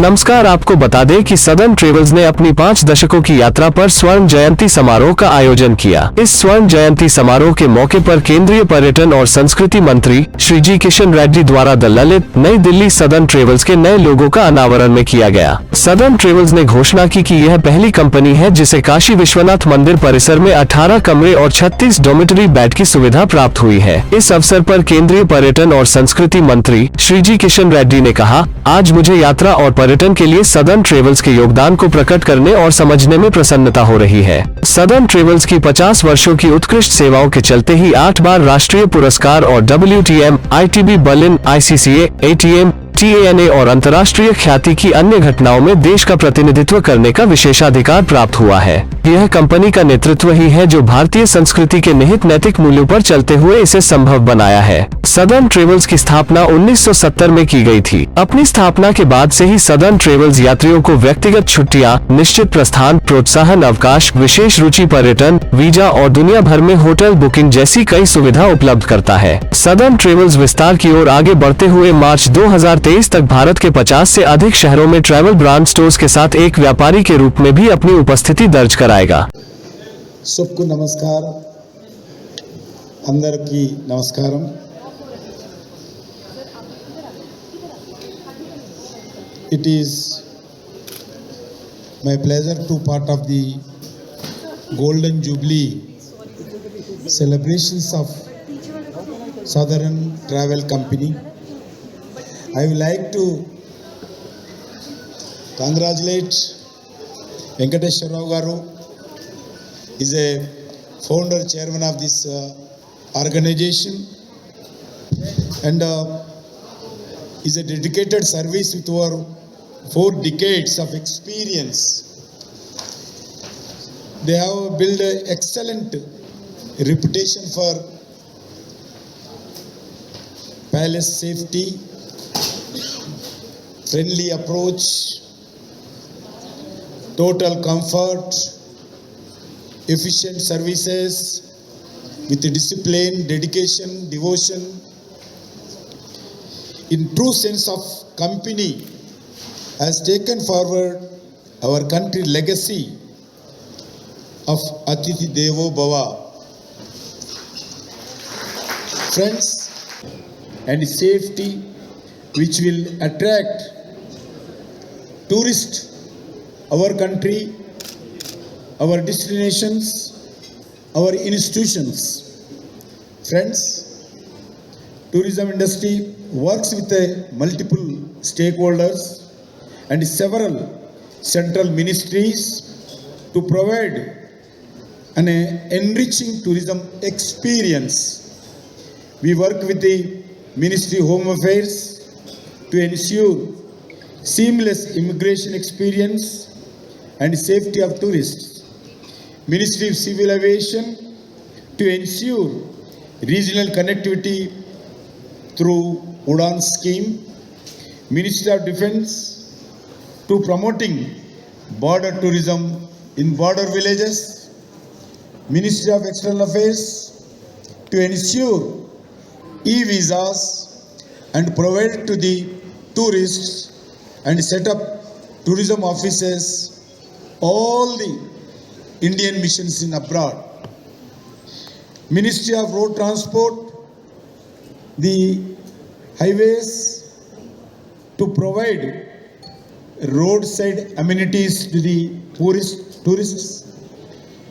नमस्कार, आपको बता दें कि सदर्न ट्रेवल्स ने अपनी 5 दशकों की यात्रा पर स्वर्ण जयंती समारोह का आयोजन किया। इस स्वर्ण जयंती समारोह के मौके पर केंद्रीय पर्यटन और संस्कृति मंत्री श्री जी किशन रेड्डी द्वारा ललित नई दिल्ली सदर्न ट्रेवल्स के नए लोगो का अनावरण में किया गया। सदर्न ट्रेवल्स ने घोषणा की कि यह पहली कंपनी है जिसे काशी विश्वनाथ मंदिर परिसर में 18 कमरे और 36 डॉर्मेटरी बेड की सुविधा प्राप्त हुई है। इस अवसर पर केंद्रीय पर्यटन और संस्कृति मंत्री श्री जी किशन रेड्डी ने कहा, आज मुझे यात्रा और पर्यटन के लिए सदर्न ट्रेवल्स के योगदान को प्रकट करने और समझने में प्रसन्नता हो रही है। सदर्न ट्रेवल्स की 50 वर्षों की उत्कृष्ट सेवाओं के चलते ही 8 बार राष्ट्रीय पुरस्कार और WTM, ITB Berlin, ICCA, ATM, TANA और अंतर्राष्ट्रीय ख्याति की अन्य घटनाओं में देश का प्रतिनिधित्व करने का विशेषाधिकार प्राप्त हुआ है। यह कंपनी का नेतृत्व ही है जो भारतीय संस्कृति के निहित नैतिक मूल्यों पर चलते हुए इसे संभव बनाया है। सदर्न ट्रेवल्स की स्थापना 1970 में की गई थी। अपनी स्थापना के बाद से ही सदर्न ट्रेवल्स यात्रियों को व्यक्तिगत छुट्टियां, निश्चित प्रस्थान, प्रोत्साहन अवकाश, विशेष रुचि पर्यटन, वीजा और दुनिया भर में होटल बुकिंग जैसी कई सुविधा उपलब्ध करता है। सदर्न ट्रेवल्स विस्तार की ओर आगे बढ़ते हुए मार्च 2023 तक भारत के 50 से अधिक शहरों में ट्रैवल ब्रांड स्टोर्स के साथ एक व्यापारी के रूप में भी अपनी उपस्थिति दर्ज कराएगा। सबको नमस्कार, अंदरकी नमस्कारम। It is my pleasure to part of the Golden Jubilee celebrations of Southern Travel Company. I would like to congratulate Venkateshwar Rao Garu. Is a founder chairman of this organization and is a dedicated service with over 4 decades of experience. They have built an excellent reputation for palace safety, friendly approach, total comfort, efficient services with discipline, dedication, devotion. In true sense of company has taken forward our country legacy of Atithi Devo Bhava. Friends, and safety which will attract tourists, our country, our destinations, our institutions. Friends, tourism industry works with multiple stakeholders and several central ministries to provide an enriching tourism experience. We work with the Ministry of Home Affairs to ensure seamless immigration experience and safety of tourists. Ministry of Civil Aviation to ensure regional connectivity through Udan scheme. Ministry of Defence to promoting border tourism in border villages. Ministry of External Affairs to ensure e-visas and provide to the tourists and set up tourism offices all the Indian missions in abroad. Ministry of Road Transport, the highways to provide roadside amenities to the tourists.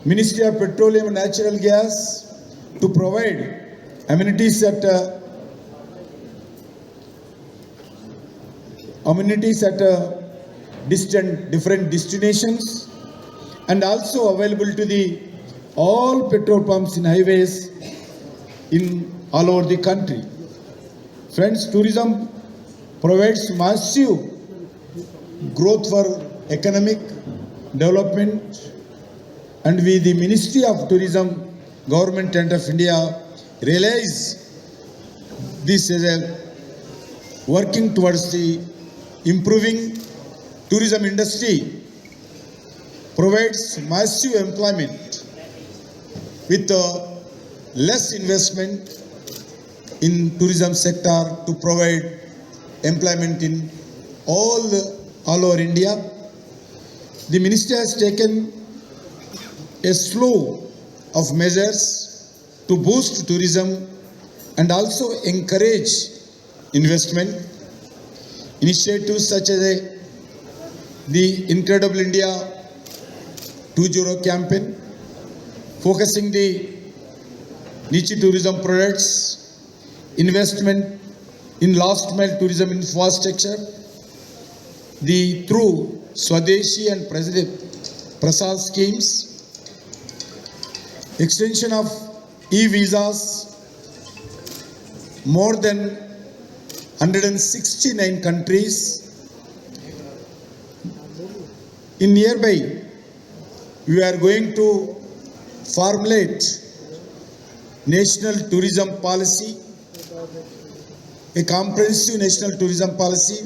Ministry of Petroleum and Natural Gas to provide amenities at different destinations, and also available to the all petrol pumps in highways in all over the country. Friends, tourism provides massive growth for economic development, and we, the Ministry of Tourism, Government of India, realize this as a working towards the improving tourism industry provides massive employment with less investment in tourism sector to provide employment in all the all over India. The ministry has taken a slew of measures to boost tourism and also encourage investment. Initiatives such as the Incredible India 2.0 campaign, focusing the niche tourism products, investment in last mile tourism infrastructure, the through Swadeshi and Prasad schemes, extension of e-visas, more than 169 countries. In nearby, we are going to formulate national tourism policy, a comprehensive national tourism policy.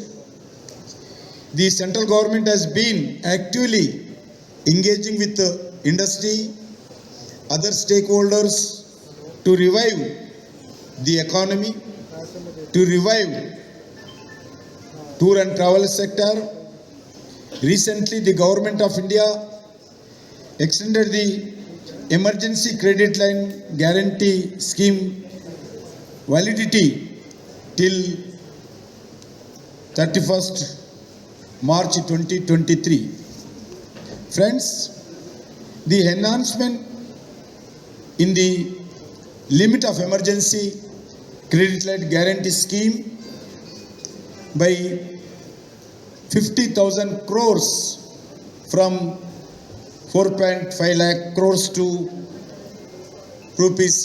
The central government has been actively engaging with the industry, other stakeholders to revive the economy, to revive tour and travel sector. Recently, the Government of India extended the Emergency Credit Line Guarantee Scheme validity till 31st March 2023. Friends, the enhancement in the limit of emergency credit line guarantee scheme by 50,000 crores from 4.5 lakh crores to rupees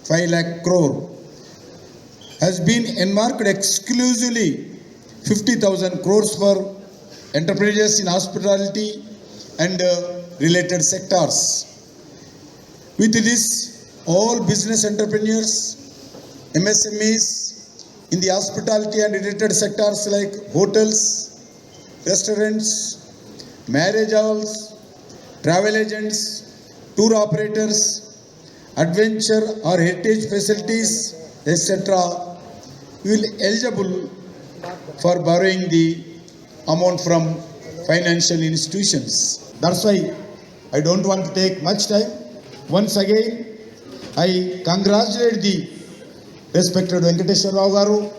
5 lakh crore has been earmarked exclusively 50,000 crores for enterprises in hospitality and related sectors. With this, all business entrepreneurs, MSMEs in the hospitality and related sectors like hotels, restaurants, marriage halls, travel agents, tour operators, adventure or heritage facilities, etc. will be eligible for borrowing the amount from financial institutions. That's why I don't want to take much time. Once again, I congratulate the respected Venkateshwar Rao Garu.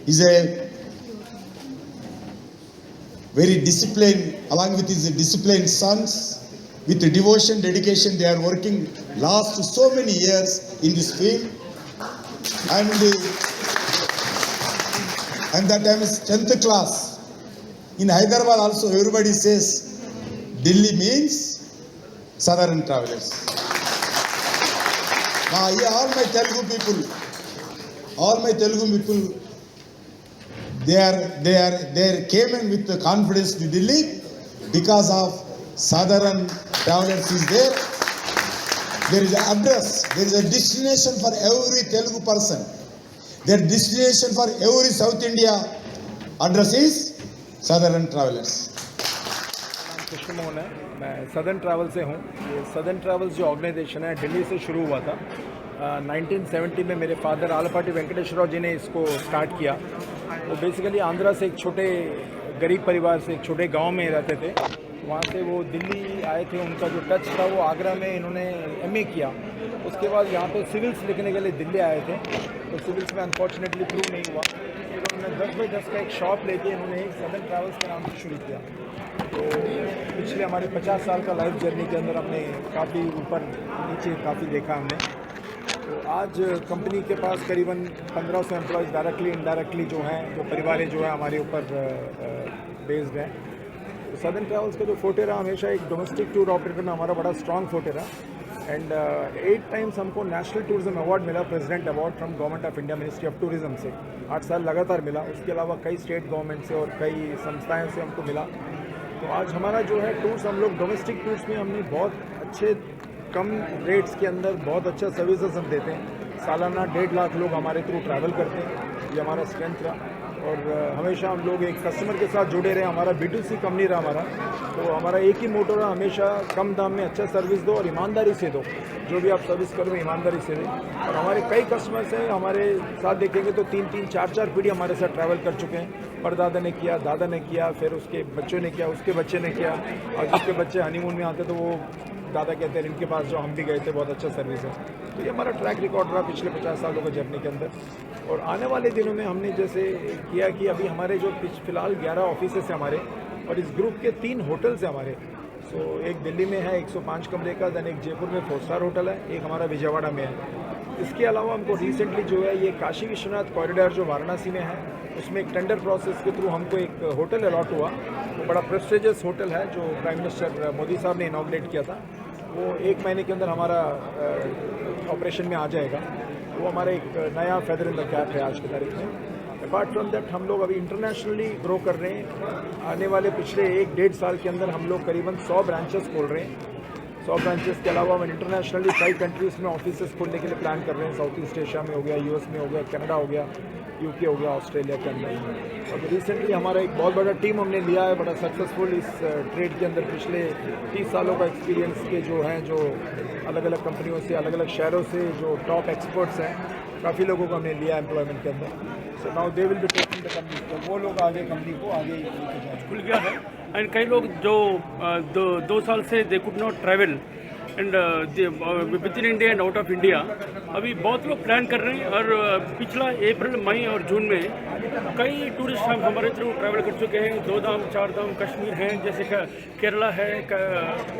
He's a very disciplined, along with his disciplined sons, with the devotion, dedication, they are working last so many years in this field. And that time is 10th class. In Hyderabad also everybody says Delhi means Southern Travelers. Now here all my Telugu people, they came in with the confidence to Delhi because of Southern Travelers is there. There is an address, there is a destination for every Telugu person. Their destination for every South India address is Southern Travelers. Krishna Mohan है, मैं southern travel से हूँ। ये southern travels जो organisation है दिल्ली से शुरू हुआ था। 1970 में मेरे फादर आलपाटी वेंकटेश्वर राव जी ने इसको स्टार्ट किया। वो बेसिकली आंध्रा से एक छोटे गरीब परिवार से एक छोटे गांव में रहते थे। वहाँ से वो दिल्ली आए थे, उनका जो टच था वो आगरा में इन्होंने MA किया। उसके बाद यहाँ पे सिविल्स लिखने के लिए दिल्ली आए थे, तो सिविल्स में अनफॉर्चुनेटली प्रूव नहीं हुआ। फिर उन्होंने 10x10 का एक शॉप लेके इन्होंने एक सदर्न ट्रैवल्स के नाम से शुरू किया। तो पिछले हमारे 50 साल का लाइफ जर्नी के अंदर हमने काफ़ी ऊपर नीचे काफ़ी देखा हमने। तो आज कंपनी के पास करीबन 1500 एम्प्लॉयज़ डायरेक्टली इनडायरेक्टली जो हैं, जो परिवारें जो है हमारे ऊपर बेस्ड हैं। तो सदर्न ट्रैवल्स का जो फोटे रहा हमेशा एक डोमेस्टिक टूर ऑपरेटर में हमारा बड़ा स्ट्रॉन्ग फोटे रहा। एंड 8 टाइम्स हमको नेशनल टूरिज्म अवार्ड मिला, president award from government of India, ministry of tourism से 8 साल लगातार मिला। उसके अलावा कई स्टेट गवर्नमेंट से और कई संस्थाएं से हमको मिला। तो आज हमारा जो है टूर्स, हम लोग डोमेस्टिक टूर्स में हमने बहुत अच्छे कम रेट्स के अंदर बहुत अच्छा सर्विसेज हम देते हैं। सालाना 1.5 लाख लोग हमारे थ्रू ट्रैवल करते हैं, ये हमारा स्ट्रेंथ रहा। और हमेशा हम लोग एक कस्टमर के साथ जुड़े रहे। हमारा B2C कंपनी रहा हमारा, तो हमारा एक ही मोटो रहा, हमेशा कम दाम में अच्छा सर्विस दो और ईमानदारी से दो। जो भी आप सर्विस करो ईमानदारी से दें। और हमारे कई कस्टमर्स हैं, हमारे साथ देखेंगे तो 3-4 पीढ़ी हमारे साथ ट्रैवल कर चुके हैं। परदादा ने किया, दादा ने किया, फिर उसके बच्चों ने किया, उसके बच्चे ने किया, और जिसके बच्चे हनीमून में आते तो वो दादा कहते हैं इनके पास जो हम भी गए थे, बहुत अच्छा सर्विस है। तो ये हमारा ट्रैक रिकॉर्ड रहा पिछले 50 सालों का जर्नी के अंदर। और आने वाले दिनों में हमने जैसे किया कि अभी हमारे जो फिलहाल 11 ऑफिस हैं हमारे, और इस ग्रुप के 3 होटल्स हैं हमारे। सो एक दिल्ली में है 105 कमरे का, दैन एक जयपुर में 4 स्टार होटल है, एक हमारा विजयवाड़ा में है। इसके अलावा हमको रिसेंटली जो है ये काशी विश्वनाथ कॉरिडोर जो वाराणसी में है, उसमें एक टेंडर प्रोसेस के थ्रू हमको एक होटल अलॉट हुआ। वो बड़ा प्रेस्टिजियस होटल है जो प्राइम मिनिस्टर मोदी साहब ने इनॉग्रेट किया था। वो 1 महीने के अंदर हमारा ऑपरेशन में आ जाएगा। वो हमारा एक नया फेदर इन द कैप है आज की तारीख में। अपार्ट फ्रॉम दैट हम लोग अभी इंटरनेशनली ग्रो कर रहे हैं। आने वाले पिछले 1-1.5 साल के अंदर हम लोग करीबन 100 ब्रांचेस खोल रहे हैं। 100 ब्रांचेस के अलावा हम इंटरनेशनली 5 कंट्रीज़ में ऑफिसेस खोलने के लिए प्लान कर रहे हैं। साउथ ईस्ट एशिया में हो गया, यूएस में हो गया, कनाडा हो गया, यूके हो गया, ऑस्ट्रेलिया के अंदर। और रिसेंटली हमारा एक बहुत बड़ा टीम हमने लिया है, बड़ा सक्सेसफुल इस ट्रेड के अंदर पिछले 30 सालों का एक्सपीरियंस के जो हैं, जो अलग अलग कंपनियों से, अलग अलग शहरों से जो टॉप एक्सपर्ट्स हैं, काफ़ी लोगों को हमने लिया एम्प्लॉयमेंट के अंदर। So now they will be taking the company, तो वो लोग आगे कंपनी को आगे लेके जाएंगे। खुल गया है। एंड कई लोग जो 2 साल से they could not travel and with in India and out of India, अभी बहुत लोग प्लान कर रहे हैं। और पिछला अप्रैल, मई और जून में कई टूरिस्ट हम हमारे थ्रू ट्रैवल कर चुके हैं। 2 धाम 4 धाम कश्मीर हैं, जैसे केरला है,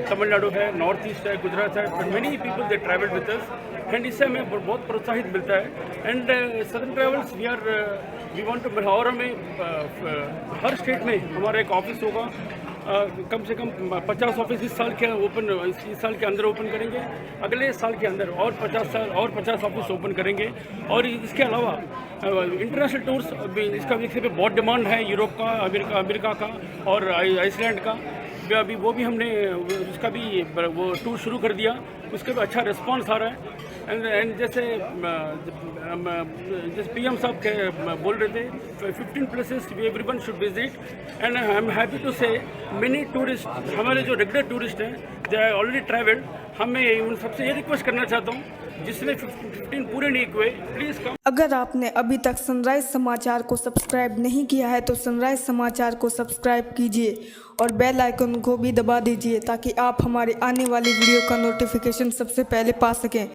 तमिलनाडु है, नॉर्थ ईस्ट है, गुजरात है। Many people they travel with us and इससे हमें बहुत प्रोत्साहित मिलता है। And Southern Travels we want to, और हमें हर स्टेट में हमारा एक ऑफिस होगा। कम से कम 50 ऑफिस इस साल के अंदर ओपन करेंगे। अगले साल के अंदर और 50 ऑफिस ओपन करेंगे। और इसके अलावा इंटरनेशनल टूर्स, इसका भी बहुत डिमांड है, यूरोप का, अमेरिका का और आइसलैंड का। अभी वो भी हमने उसका भी वो टूर शुरू कर दिया, उसका भी अच्छा रिस्पांस आ रहा है। एंड जैसे पीएम साहब बोल रहे थे, 15 places everyone should visit. And I am happy to say many tourist, हमारे जो रेगुलर टूरिस्ट हैं, दे आर ऑलरेडी ट्रैवल्ड। हमें उन सबसे ये रिक्वेस्ट करना चाहता हूँ, जिसने 15 पूरे नहीं हुए, प्लीज़ कम। अगर आपने अभी तक सनराइज समाचार को सब्सक्राइब नहीं किया है तो सनराइज समाचार को सब्सक्राइब कीजिए और बेल आइकन को भी दबा दीजिए, ताकि आप हमारे आने वाली वीडियो का नोटिफिकेशन सबसे पहले पा सकें।